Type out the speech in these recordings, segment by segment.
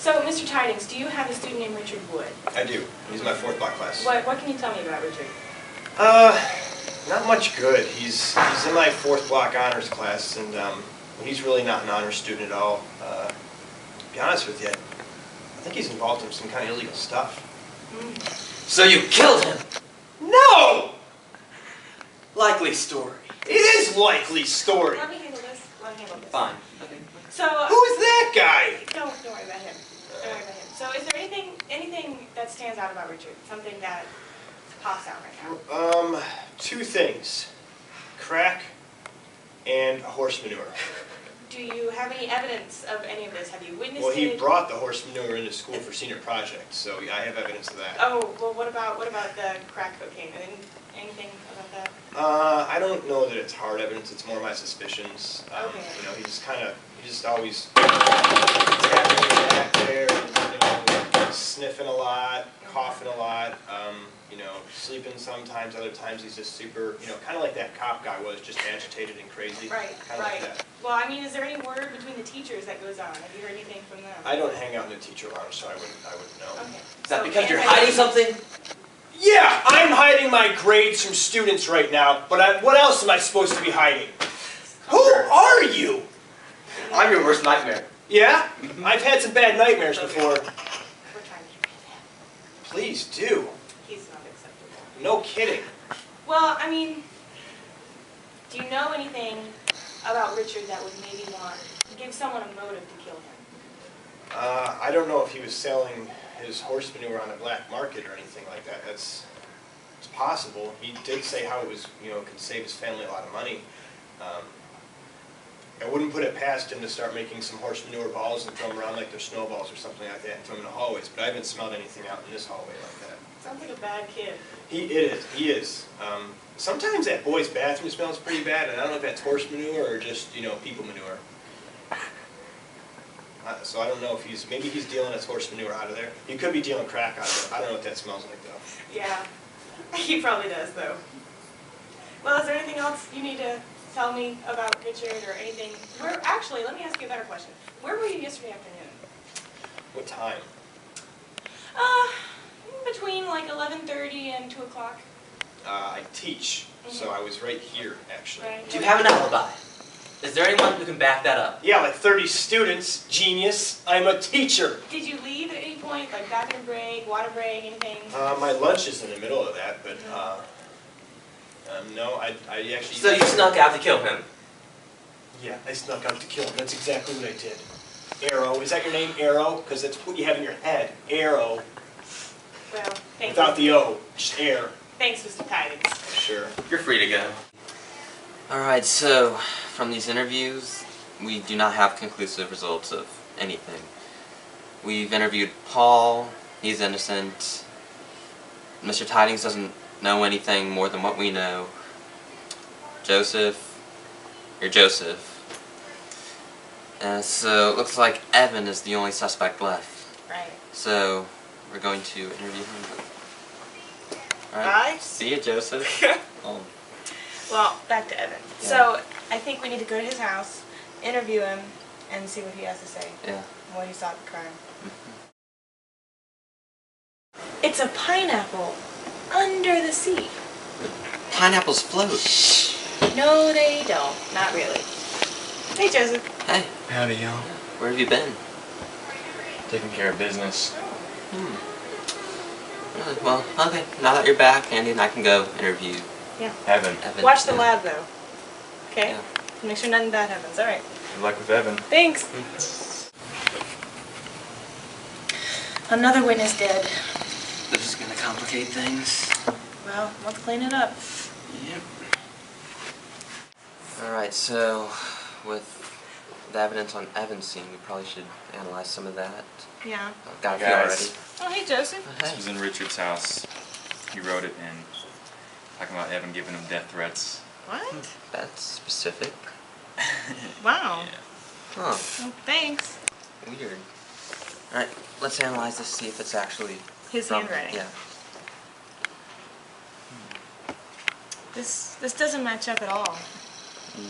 So, Mr. Tidings, do you have a student named Richard Wood? I do. He's in my 4th block class. What can you tell me about Richard? Not much good. He's in my 4th block honors class, and he's really not an honor student at all. To be honest with you, I think he's involved in some kind of illegal stuff. So you killed him? No! Likely story. It is likely story. Let me handle this. Fine. So, who's that guy? Don't worry about him. Don't worry about him. So, is there anything that stands out about Richard? Something that pops out right now? 2 things. Crack and horse manure. Do you have any evidence of any of this? Have you witnessed it? Well, he brought the horse manure into school for senior project, so I have evidence of that. Oh, well, what about the crack cocaine? Anything about that? I don't know that it's hard evidence. It's more my suspicions. Okay. You know, he just always tapping his back there, you know, sniffing a lot, coughing a lot, you know, sleeping sometimes. Other times he's just super, you know, kind of like that cop guy was, just agitated and crazy. Right, Kind of like that. Well, I mean, is there any word between the teachers that goes on? Have you heard anything from them? I don't hang out in the teacher lounge, so I wouldn't know. Okay. Is that because you're hiding something? Yeah, I'm hiding my grades from students right now, but what else am I supposed to be hiding? Who are you? I'm your worst nightmare. Yeah? I've had some bad nightmares before. We're trying to get rid of him. Please do. He's not acceptable. No kidding. Well, I mean, do you know anything about Richard that would maybe give someone a motive to kill him? I don't know if he was selling his horse manure on a black market or anything like that. It's possible. He did say how it was, you know, could save his family a lot of money. I wouldn't put it past him to start making some horse manure balls and throw them around like they're snowballs or something like that and throw them in the hallways, but I haven't smelled anything out in this hallway like that. Sounds like a bad kid. He is. Sometimes that boy's bathroom smells pretty bad, and I don't know if that's horse manure or just, you know, people manure. So I don't know if maybe he's dealing his horse manure out of there. He could be dealing crack out of it. I don't know what that smells like though. Yeah, he probably does though. Well, is there anything else you need to tell me about Richard or anything? Actually, let me ask you a better question. Where were you yesterday afternoon? What time? Between like 11:30 and 2 o'clock. I teach, so I was right here actually. Right. Do you have an alibi? Is there anyone who can back that up? Yeah, like 30 students. Genius. I'm a teacher. Did you leave at any point, like bathroom break, water break, anything? My lunch is in the middle of that, but no, I actually... So you snuck out to kill him? Yeah, I snuck out to kill him. That's exactly what I did. Arrow. Is that your name, Arrow? Because that's what you have in your head. Arrow. Well, thank Without you. the O. Just air. Thanks, Mr. Tidings. Sure. You're free to go. Alright, so from these interviews, we do not have conclusive results of anything. We've interviewed Paul. He's innocent. Mr. Tidings doesn't know anything more than what we know. Joseph, you're Joseph. So it looks like Evan is the only suspect left. Right. So we're going to interview him. Bye. See you, Joseph. Well, back to Evan. Yeah. So I think we need to go to his house, interview him, and see what he has to say. Yeah. What he saw at the crime. It's a pineapple under the sea. Pineapples float. No, they don't. Not really. Hey, Joseph. Hey. Howdy, y'all. Where have you been? Taking care of business. Really? Well, okay. Now that you're back, Andy and I can go interview Evan. Watch the yeah. lab, though. Okay? Yeah. Make sure nothing bad happens. All right. Good luck with Evan. Thanks. Another witness dead. This is going to complicate things. Well, let's clean it up. Yep. Alright, so with the evidence on Evan's scene, we probably should analyze some of that. Yeah. Got a few Guys. Oh, hey, Joseph. already. This was in Richard's house. He wrote it in, talking about Evan giving him death threats. What? That's specific. Wow. Yeah. Huh. Well, thanks. Weird. Alright, let's analyze this, see if it's actually His from- handwriting. Yeah. This doesn't match up at all.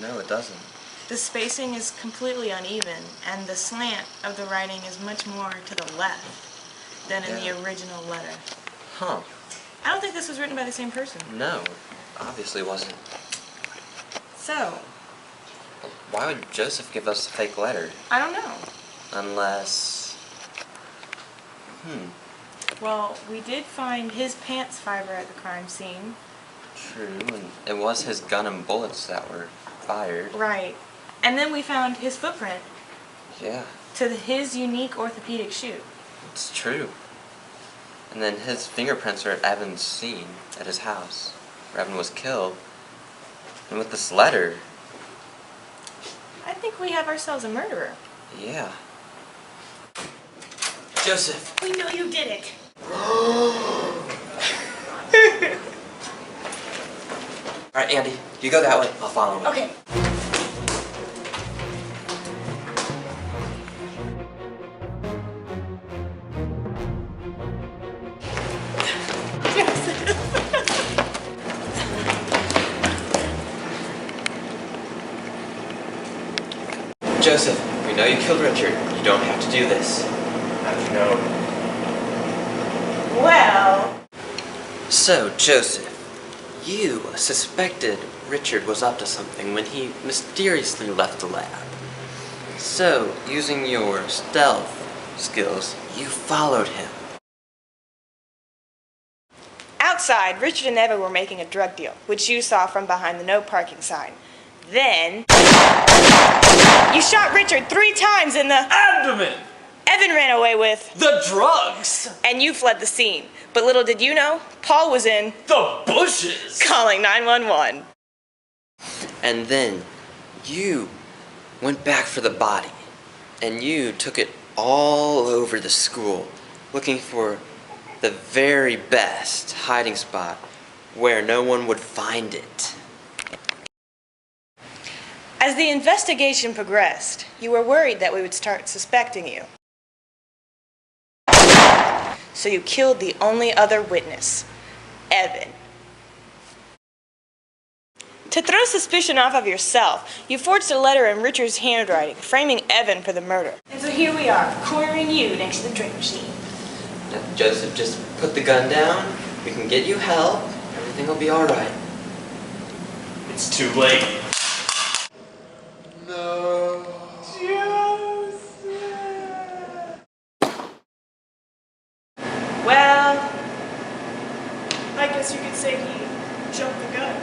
No, it doesn't. The spacing is completely uneven, and the slant of the writing is much more to the left than in the original letter. Huh. I don't think this was written by the same person. No, obviously wasn't. So, Why would Joseph give us a fake letter? I don't know. Unless... Well, we did find his pants fiber at the crime scene. True, and it was his gun and bullets that were fired. Right. And then we found his footprint Yeah, to his unique orthopedic shoe. it's true. And then his fingerprints are at Evan's scene at his house, where Evan was killed. And with this letter, I think we have ourselves a murderer. yeah. Joseph! We know you did it. Alright, Andy, you go that way, I'll follow him. Okay. Joseph, we know you killed Richard. You don't have to do this. I've known. Well, So, Joseph, you suspected Richard was up to something when he mysteriously left the lab. So, using your stealth skills, you followed him. outside, Richard and Eva were making a drug deal, which you saw from behind the no parking sign. Then, you shot Richard 3 times in the Abdomen! Evan ran away with, The drugs! and you fled the scene. But little did you know, Paul was in The bushes! calling 911. And then, you went back for the body. And you took it all over the school, looking for the very best hiding spot where no one would find it. As the investigation progressed, you were worried that we would start suspecting you. So you killed the only other witness, Evan. To throw suspicion off of yourself, you forged a letter in Richard's handwriting, framing Evan for the murder. And so here we are, cornering you next to the drink machine. Now, Joseph, just put the gun down. We can get you help. Everything will be all right. It's too late. No. Well, I guess you could say he jumped the gun.